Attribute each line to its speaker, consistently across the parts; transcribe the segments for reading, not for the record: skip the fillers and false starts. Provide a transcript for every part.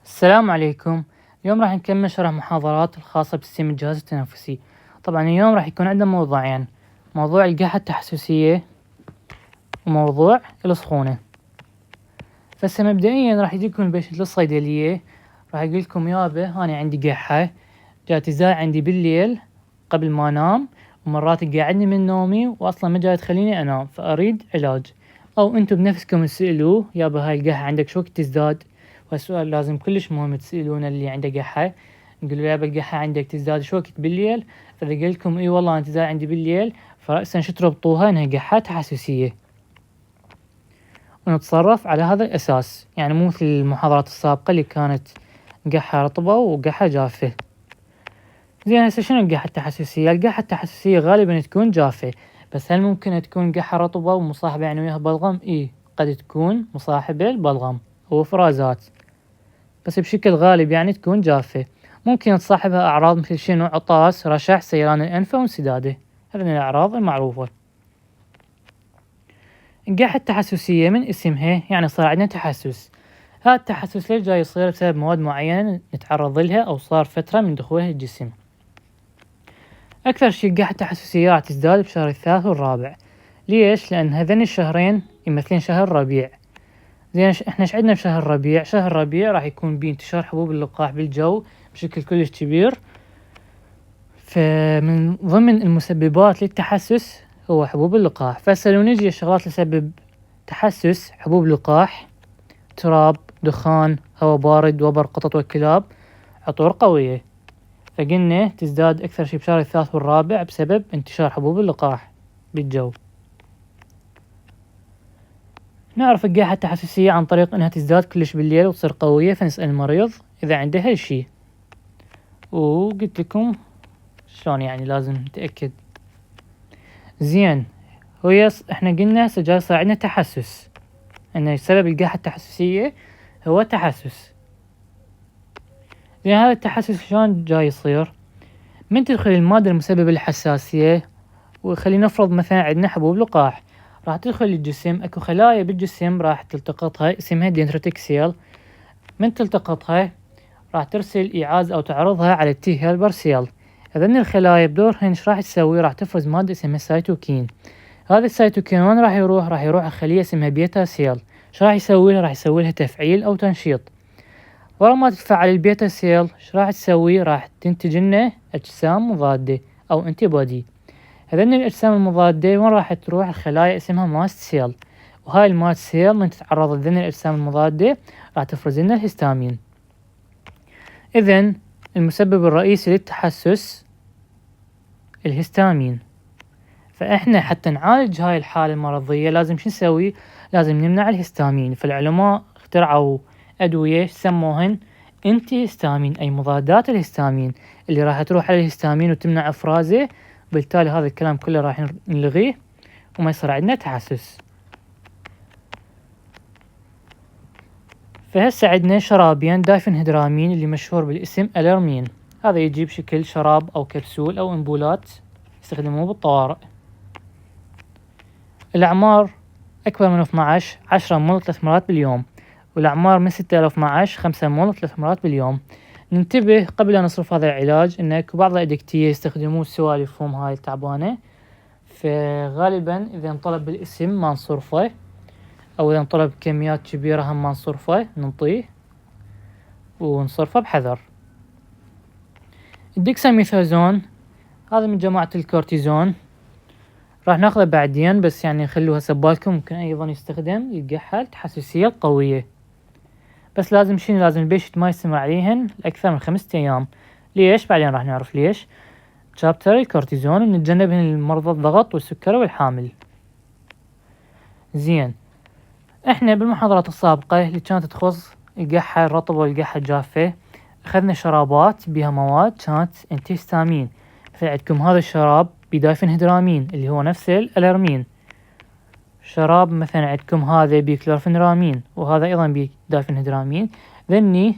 Speaker 1: السلام عليكم. اليوم راح نكمل شرح محاضرات الخاصة بسيستم الجهاز التنفسي. طبعا اليوم راح يكون عندنا موضوعين: موضوع القاحة التحسسية وموضوع السخونة. فهسه مبدئيا راح يجيكم البيشنت للصيدلية، راح يقول لكم يابا أنا عندي قاحة جاي تزايد عندي بالليل قبل ما انام، ومرات تقعدني من نومي واصلا ما جاي تخليني انام، فاريد علاج. او انتم بنفسكم تسألوه يابا هاي القاحة عندك شو وقت تزداد؟ وهالسؤال لازم كلش مهم تسألونه اللي عنده قاحة. نقول له يابا القاحة عندك تزداد شو وقت بالليل؟ فاذا قال لكم اي والله انت زايد عندي بالليل، فرأسا شو تربطوها انها قاحة تحسسية، ونتصرف على هذا الاساس. يعني مو مثل المحاضرات السابقة اللي كانت قاحة رطبة وقاحة جافة. زين هسه شنو القاحة التحسسية؟ القاحة التحسسية غالبا تكون جافة، بس هل ممكن تكون قاحة رطبة ومصاحبة يعني وياها بلغم؟ اي قد تكون مصاحبة البلغم وافرازات، بس بشكل غالب يعني تكون جافة. ممكن تصاحبها اعراض مثل شنو؟ عطاس، رشح، سيلان الانف وانسداده، هذه الاعراض المعروفة. القاحة التحسسية من اسمها يعني صار عندنا تحسس. هذا التحسس ليش جاي يصير؟ بسبب مواد معينة نتعرض لها او صار فترة من دخولها الجسم. أكثر شي القاحة التحسسية راح تزداد بشهر الثالث والرابع. ليش؟ لأن هذين الشهرين يمثلين شهر الربيع. زين احنا ايش عندنا بشهر الربيع؟ شهر الربيع راح يكون بيه انتشار حبوب اللقاح بالجو بشكل كلش كبير، فمن ضمن المسببات للتحسس هو حبوب اللقاح. فهسه لو نجي الشغلات اللي تسبب تحسس: حبوب لقاح، تراب، دخان، هواء بارد، وبر قطط والكلاب، عطور قوية. فقلنا تزداد أكثر شي بشهر الثالث والرابع بسبب انتشار حبوب اللقاح بالجو. نعرف القاحة التحسسية عن طريق انها تزداد كلش بالليل وتصير قوية، فنسأل المريض اذا عنده هالشي، وقلت لكم شلون يعني لازم نتأكد. زين احنا قلنا هسه جاي صار عندنا تحسس، ان سبب القاحة التحسسية هو تحسس. زين هذا التحسس شلون جاي يصير؟ من تدخل المادة المسببة للحساسية، وخلينا نفرض مثلا عندنا حبوب لقاح، راح تدخل الجسم، اكو خلايا بالجسم راح تلتقطها اسمها دندريتك سيل. من تلتقطها راح ترسل ايعاز او تعرضها على التي هيلبر سيل. هذين الخلايا بدورهن ايش راح تسوي؟ راح تفرز مادة اسمها سيتوكين. هذا السيتوكين وين راح يروح؟ راح يروح على خلية اسمها بيتا سيل. ايش راح يسوي لها؟ راح يسوي لها تفعيل او تنشيط. ورا ما تتفعل البيتا سيل ايش راح تسوي؟ راح تنتج لنا اجسام مضادة او انتي بودي. هذين الأجسام المضادة وين راح تروح؟ الخلايا اسمها ماست سيل، وهاي الماست سيل من تتعرض لذين الأجسام المضادة راح تفرز لنا الهستامين. إذن المسبب الرئيسي للتحسس الهستامين. فإحنا حتى نعالج هاي الحالة المرضية لازم شو نسوي؟ لازم نمنع الهستامين. فالعلماء اخترعوا أدوية سموهن انتي هستامين، أي مضادات الهستامين اللي راح تروح على الهستامين وتمنع إفرازه. بالتالي هذا الكلام كله راح نلغيه وما يصير عندنا تحسس. فهسه عندنا شرابين: دايفنهيدرامين اللي مشهور بالاسم أليرمين، هذا يجي بشكل شراب أو كبسول أو أمبولات يستخدموه بالطوارئ. الأعمار أكبر من 12 10 مول 3 مرات باليوم، والأعمار من 6 إلى 12 5 مول 3 مرات باليوم. ننتبه قبل أن نصرف هذا العلاج إن أكو بعض الأدكتية يستخدمون سوالفهم هاي التعبانة، فغالبا إذا انطلب بالاسم ما نصرفه، أو إذا انطلب كميات كبيرة هم ما نصرفه، ننطيه ونصرفه بحذر. الديكساميثازون هذا من جماعة الكورتيزون، راح ناخذه بعدين، بس يعني خلوها سبالكم، ممكن أيضا يستخدم للقحة التحسسية القوية، بس لازم شنو؟ لازم البيشنت ما يستمر عليهن لأكثر من 5 أيام. ليش؟ بعدين راح نعرف ليش. شابتر الكورتيزون، ونتجنبهن المرضى الضغط والسكري والحامل. زين احنا بالمحاضرات السابقة اللي كانت تخص القحة الرطبة والقحة الجافة اخذنا شرابات بها مواد كانت انتي هستامين. مثل عندكم هذا الشراب بدايفنهيدرامين اللي هو نفس الأليرمين. شراب مثلا عندكم هذا بكلورفينرامين، وهذا ايضا بدايفنهيدرامين، ذني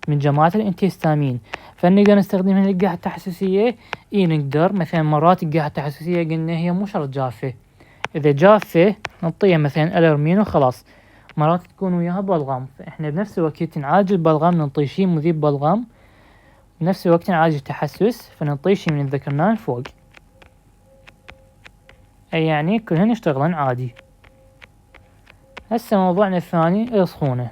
Speaker 1: من جماعة الانتي هستامين. فنقدر نستخدمها للقحة التحسسية. اي نقدر، مثلا مرات القحة التحسسية قلنا هي مو شرط جافة، اذا جافة نعطيها مثلا أليرمين وخلاص. مرات تكون وياها بلغم، فإحنا بنفس الوقت نعالج البلغم ننطي شي مذيب بلغم، بنفس الوقت نعالج التحسس فننطي شي من الذكرنان فوق، أي يعني كلهن يشتغلن عادي. هسه موضوعنا الثاني السخونة.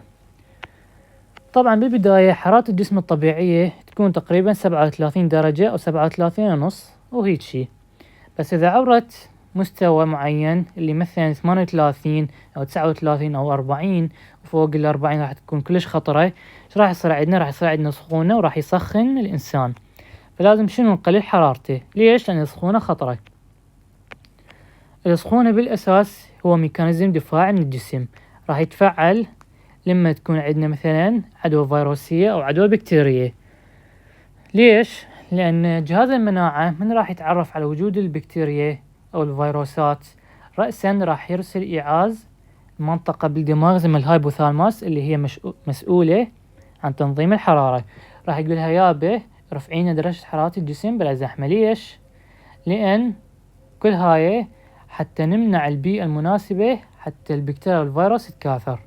Speaker 1: طبعا بالبداية حرارة الجسم الطبيعية تكون تقريبا 37 درجة أو 37.5 وهيك شي، بس إذا عبرت مستوى معين اللي مثلا 38 أو 39 أو 40 وفوق 40 راح تكون كلش خطرة. ايش راح يصير عندنا؟ راح يصير عندنا سخونة وراح يسخن الإنسان، فلازم شنو نقلل حرارته. ليش؟ لأن السخونة خطرة. السخونة بالأساس هو ميكانيزم دفاع من الجسم، راح يتفعل لما تكون عندنا مثلا عدوى فيروسية أو عدوى بكتيرية. ليش؟ لأن جهاز المناعة من راح يتعرف على وجود البكتيريا أو الفيروسات رأسا راح يرسل إيعاز منطقة بالدماغ زي الهايبوثالاموس اللي هي مسؤولة عن تنظيم الحرارة، راح يقولها يابا رفعينا درجة حرارة الجسم بلا زحمة. ليش؟ لأن كل هاي حتى نمنع البيئة المناسبة حتى البكتيريا والفيروس يتكاثر.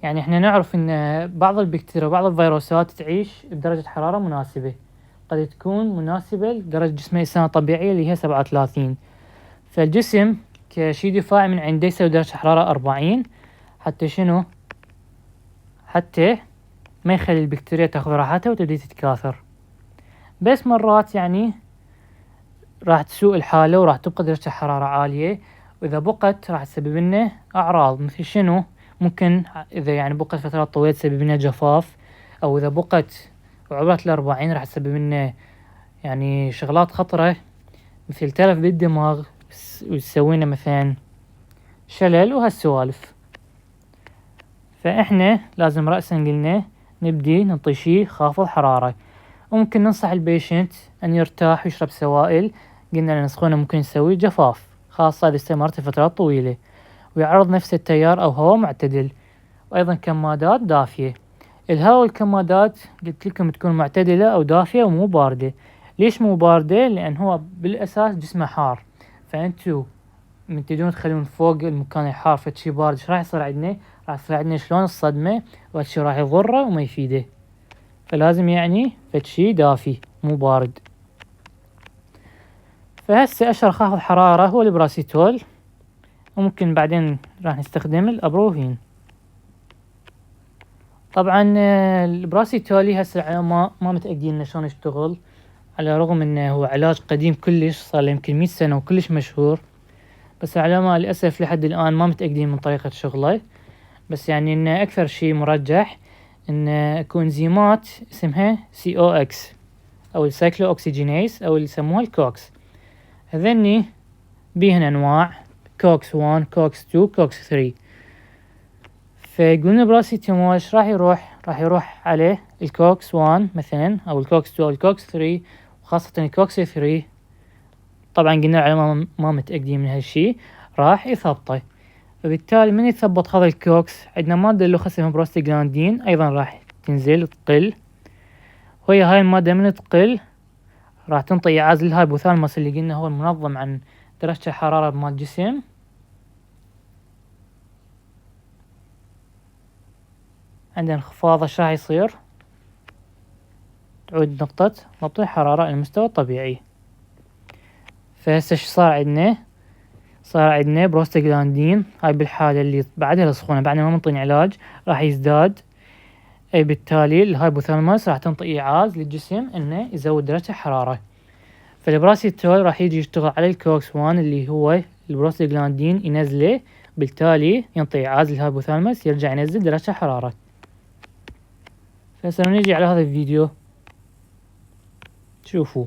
Speaker 1: يعني احنا نعرف ان بعض البكتيريا وبعض الفيروسات تعيش بدرجة حرارة مناسبة، قد تكون مناسبة لدرجة جسم الإنسان الطبيعية اللي هي 37، فالجسم كشي دفاعي من عنده يسوي درجة حرارة 40 حتى شنو؟ حتى ما يخلي البكتيريا تاخذ راحتها وتبدي تتكاثر. بس مرات يعني راح تسوء الحالة وراح تبقى درجة الحرارة عالية، وإذا بقت راح تسبب لنا أعراض مثل شنو؟ ممكن إذا يعني بقت فترات طويلة تسبب لنا جفاف، أو إذا بقت وعبرت 40 راح تسبب لنا يعني شغلات خطرة مثل تلف بالدماغ ويسوينا مثلا شلل وهالسوالف. فإحنا لازم رأسا قلنا نبدي نعطي شي خافض حرارة، وممكن ننصح البيشنت أن يرتاح ويشرب سوائل. قلنا لأن السخونة ممكن يسوي جفاف خاصة إذا استمرت لفترات طويلة، ويعرض نفس التيار أو هواء معتدل، وأيضا كمادات دافية. الهواء والكمادات قلت لكم تكون معتدلة أو دافية ومو باردة. ليش مو باردة؟ لأن هو بالأساس جسمه حار، فأنتوا من تدون تخلون فوق المكان الحار فتشي بارد، ايش راح يصير عندنا؟ راح يصير عندنا شلون الصدمة، وهالشي راح يضره وما يفيده. فلازم يعني فتشي دافي مو بارد. فهسه أشهر خافض حرارة هو البراسيتول، وممكن بعدين راح نستخدم الأبروفين. طبعا البراسيتول هسه العلماء ما متأكدين شلون يشتغل، على الرغم انه هو علاج قديم كلش، صار له يمكن 100 سنة وكلش مشهور، بس العلماء للأسف لحد الآن ما متأكدين من طريقة شغله. بس يعني انه أكثر شي مرجح انه اكو انزيمات اسمها COX أو السايكلو أوكسيجينيز أو اللي يسموها الكوكس. هذني بيهن أنواع كوكس 1 كوكس 2 كوكس 3. فيقولون براسيتامول ايش راح يروح؟ راح يروح عليه الكوكس 1 مثلا أو الكوكس 2 أو الكوكس 3، وخاصة الكوكس 3 طبعا قلنا العلماء ما متأكدين من هالشي راح يثبطه. فبالتالي من يثبط هذا الكوكس عندنا مادة اللي اسمها بروستاجلاندين أيضا راح تنزل تقل، وهي هاي المادة من تقل راح تنطي إيعاز للهايبوثالاموس اللي قلنا هو المنظم عن درجة الحرارة بمال الجسم. عندنا انخفاض ايش راح يصير؟ تعود نقطة ضبط الحرارة إلى المستوى الطبيعي. فهسه ايش صار عندنا؟ صار عندنا بروستاجلاندين، هاي بالحالة اللي بعدها السخونة بعد ما نعطي علاج راح يزداد، أي بالتالي الهايبوثالاموس راح تنطي إيعاز للجسم إنه يزود درجة الحرارة. فالبراسيتول راح يجي يشتغل على الكوكس 1 اللي هو البروستاجلاندين ينزله، بالتالي ينطي إيعاز للهايبوثالاموس يرجع ينزل درجة الحرارة. فهسه نيجي على هذا الفيديو شوفوا.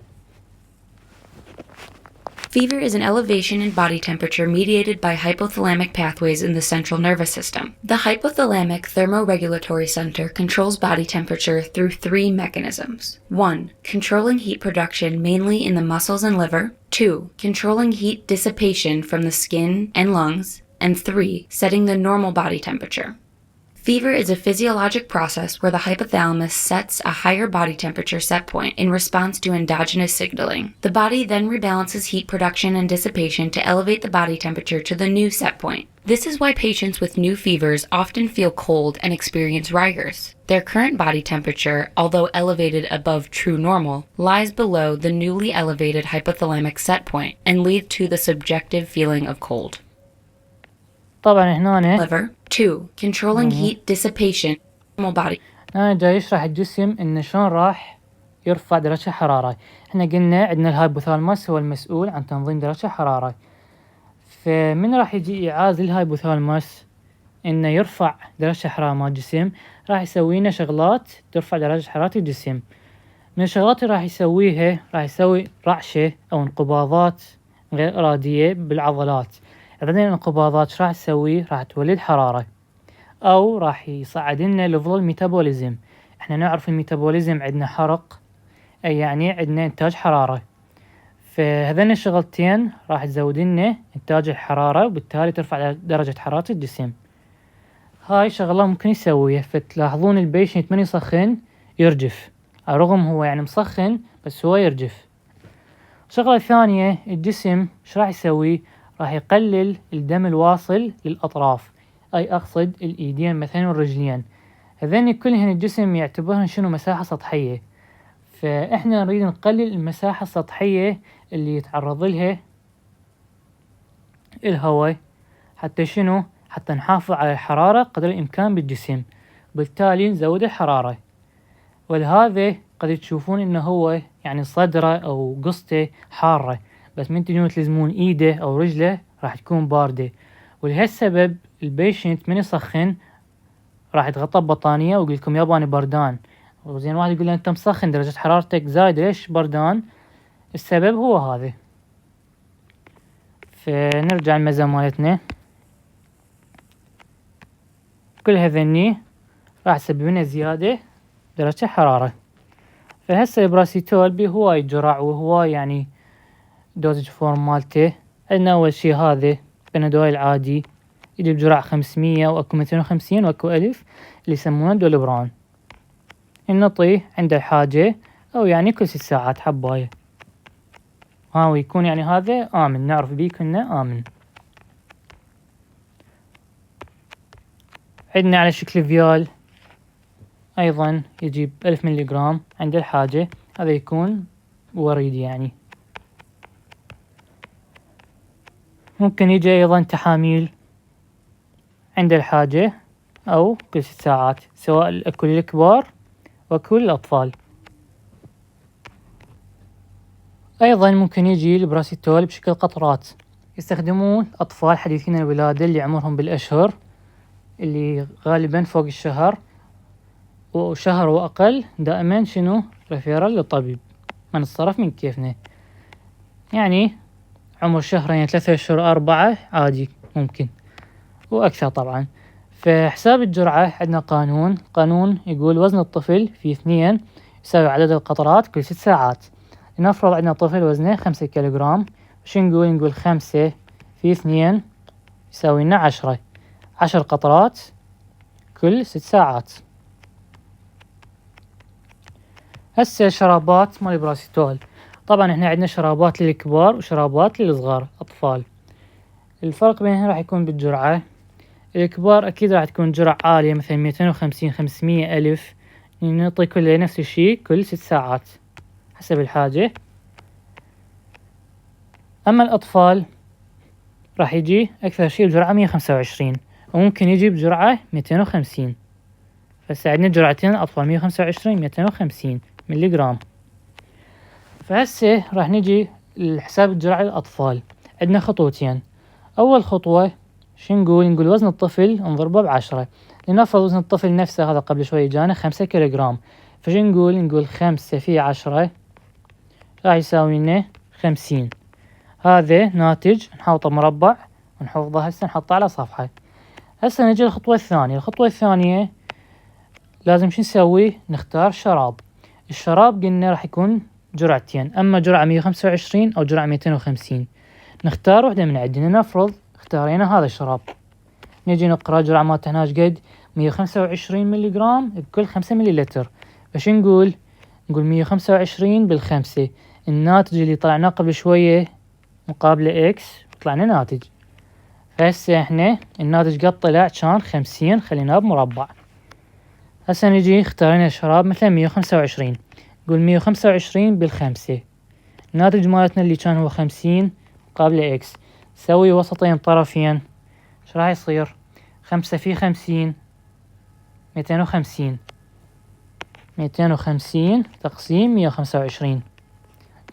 Speaker 2: Fever is an elevation in body temperature mediated by hypothalamic pathways in the central nervous system. The hypothalamic thermoregulatory center controls body temperature through three mechanisms. 1. Controlling heat production mainly in the muscles and liver. 2. Controlling heat dissipation from the skin and lungs. And 3. Setting the normal body temperature. Fever is a physiologic process where the hypothalamus sets a higher body temperature set point in response to endogenous signaling. The body then rebalances heat production and dissipation to elevate the body temperature to the new set point. This is why patients with new fevers often feel cold and experience rigors. Their current body temperature, although elevated above true normal, lies below the newly elevated hypothalamic set point and leads to the subjective feeling of cold.
Speaker 1: طبعا هنا
Speaker 2: Lever 2. Controlling heat dissipation. Normal body.
Speaker 1: أنا جاي أشرح الجسم إنه شلون راح يرفع درجة الحرارة. إحنا قلنا عندنا الهايبوثالاموس هو المسؤول عن تنظيم درجة الحرارة. فمن راح يجي إعاز الهايبوثالاموس إنه يرفع درجة الحرارة مال الجسم، راح يسوي لنا شغلات ترفع درجة حرارة الجسم. من الشغلات اللي راح يسويها راح يسوي رعشة أو انقباضات غير إرادية بالعضلات. بعدين الانقباضات شو راح تسوي؟ راح تولد حرارة، أو راح يصعد لنا ليفل الميتابوليزم. احنا نعرف الميتابوليزم عندنا حرق، أي يعني عندنا إنتاج حرارة. فهذين الشغلتين راح تزود لنا إنتاج الحرارة، وبالتالي ترفع درجة حرارة الجسم. هاي شغلة ممكن يسويها. فتلاحظون البيشنت من يسخن يرجف، على الرغم هو يعني مسخن بس هو يرجف. شغلة ثانية، الجسم شو راح يسوي؟ راح يقلل الدم الواصل للأطراف، أي أقصد الإيدين مثلا والرجلين. هذين كلهن الجسم يعتبرهن شنو؟ مساحة سطحية. فإحنا نريد نقلل المساحة السطحية اللي يتعرض لها الهواء، حتى شنو؟ حتى نحافظ على الحرارة قدر الإمكان بالجسم، بالتالي نزود الحرارة. ولهذا قد تشوفون إنه هو يعني صدره أو قصته حارة، بس من تجون تلزمون إيده أو رجله راح تكون باردة. ولهالسبب البيشنت من يسخن راح يتغطى ببطانية ويقول لكم ياباني بردان. وزين واحد يقول له أنت مسخن درجة حرارتك زايدة ليش بردان؟ السبب هو هذا. فنرجع المزة مالتنا، كل هذني راح يسبب لنا زيادة درجة الحرارة. فهسه البراسيتول بيه هواي جرع وهواي يعني دوزج فورم مالته. عندنا أول شي هذا بنادول العادي يجي بجرعة 500 وأكو 250 وأكو 1000 اللي يسمونه دولبران. نعطيه عند الحاجة أو يعني كل 6 ساعات حباية. ويكون يعني هذا آمن، نعرف بيه كنا آمن. عندنا على شكل فيال أيضا يجيب 1000 ملغرام عند الحاجة، هذا يكون وريدي يعني. ممكن يجي أيضا تحاميل عند الحاجة أو كل 6 ساعات، سواء أكل الكبار وأكل الأطفال. أيضا ممكن يجي البراسيتول بشكل قطرات، يستخدموه أطفال حديثين الولادة اللي عمرهم بالأشهر، اللي غالبا فوق الشهر وشهر وأقل. دائما شنو؟ ريفيرال للطبيب، ما نتصرف من كيفنا. يعني عمر شهرين 3 أشهر 4 عادي ممكن، وأكثر طبعا. فحساب الجرعة عندنا قانون يقول وزن الطفل في 2 يساوي عدد القطرات كل 6 ساعات. لنفرض عندنا طفل وزنه 5 كيلوغرام، وش نقول 5 في 2 يساوي لنا 10 قطرات كل 6 ساعات. هسه شرابات مال البراسيتول، طبعا احنا عندنا شرابات للكبار وشرابات للصغار أطفال. الفرق بينهم راح يكون بالجرعة. الكبار أكيد راح تكون جرعة عالية مثلا 250 500 ألف، نعطي كله نفس الشي كل 6 ساعات حسب الحاجة. أما الأطفال راح يجي أكثر شي بجرعة 125، وممكن يجي بجرعة 250. فساعدنا جرعتين الأطفال 125 250 ملغرام. فهسه راح نجي لحساب الجرعة للأطفال. عندنا خطوتين. أول خطوة شو نقول وزن الطفل نضربه ب10. لنفرض وزن الطفل نفسه هذا قبل شوي جانا 5 كيلوغرام، فشو نقول 5 في 10 راح يساوي لنا 50. هذا ناتج نحوطه مربع ونحفظه هسه نحطه على صفحة. هسه نجي للخطوة الثانية. الخطوة الثانية لازم شو نسوي؟ نختار شراب. الشراب قلنا راح يكون جرعتين، أما جرعة 125 أو جرعة 250. نختار واحدة من عندنا. نفرض اختارينا هذا الشراب، نجي نقرأ جرعة مالته هنا قد، 125 ملغرام بكل 5 مليلتر. فش نقول 125 بالخمسة. الناتج اللي طلعناه قبل شوية مقابلة اكس طلعنا ناتج. فهسه احنا الناتج قد طلع كان 50، خليناه بمربع. هسه نجي اختارينا الشراب مثلا 125. نقول 125 بالخمسة. الناتج مالتنا اللي كان هو 50 مقابلة اكس. سوي وسطين طرفين. ايش راح يصير؟ 5 في 50 250. 250 تقسيم 125.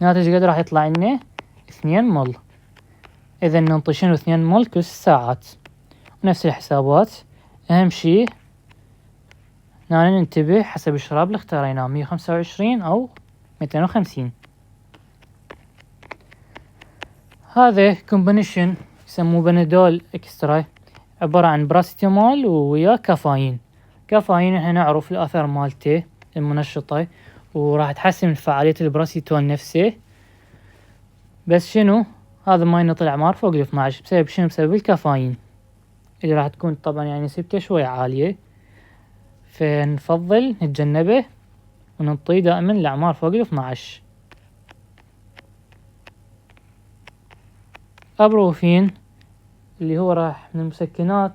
Speaker 1: الناتج قد راح يطلع لنا 2 مول. إذا ننطي شنو 2 مول كل 6 ساعات. ونفس الحسابات. أهم شي ننتبه حسب الشراب اللي اختاريناه 125 أو 250. هذا كومبينيشن يسموه بنادول اكسترا، عبارة عن براستيمول ويا كافاين. كافاين احنا نعرف الآثار مالته المنشطة وراح تحسن من فعالية البراسيتول نفسه. بس شنو هذا ما ينطي الأعمار فوق 12 بسبب شنو؟ بسبب الكافاين اللي راح تكون طبعا يعني نسبته شوية عالية. فنفضل نتجنبه وننطيه دائما الأعمار فوق 12. أبروفين اللي هو راح من المسكنات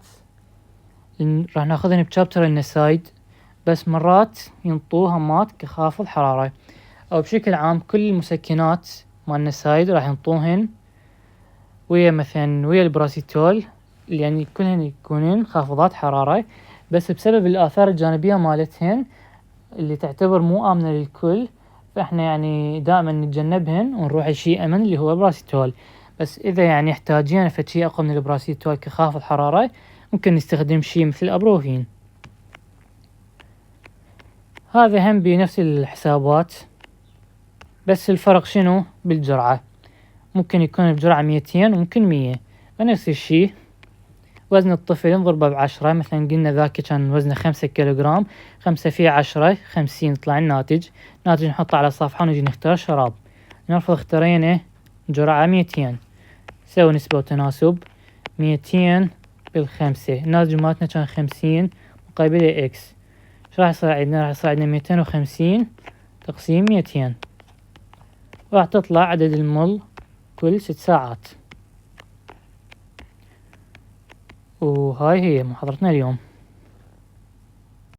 Speaker 1: راح ناخذهن بشابتر النسايد، بس مرات ينطوها مات كخافض حرارة، أو بشكل عام كل المسكنات مال النسايد راح ينطوهن ويا مثلا ويا البراسيتول، يعني كلهن يكونين خافضات حرارة، بس بسبب الآثار الجانبية مالتهن اللي تعتبر مو آمنة للكل، فإحنا يعني دائما نتجنبهن ونروح لشيء أمن اللي هو البراسيتول. بس إذا يعني احتاجين فشي أقوى من البراسيتول كخافض حرارة ممكن نستخدم شيء مثل الأبروفين. هذا هم بنفس الحسابات، بس الفرق شنو؟ بالجرعة. ممكن يكون بجرعة 200 وممكن 100. فنفس الشي وزن الطفل نضربه ب10. مثلا قلنا ذاك كان وزنه 5 كيلوغرام، 5 في 10 50 يطلع الناتج. ناتج نحطه على صفحة ونجي نختار شراب. نرفض اختارينه جرعة 200. سوي نسبة وتناسب 200 بالخمسة. الناتج مالتنا كان 50 مقابلة اكس. شو راح يصير عندنا؟ راح يصير عندنا 250 تقسيم 200. راح تطلع عدد المول كل 6 ساعات. وهاي هي محاضرتنا اليوم.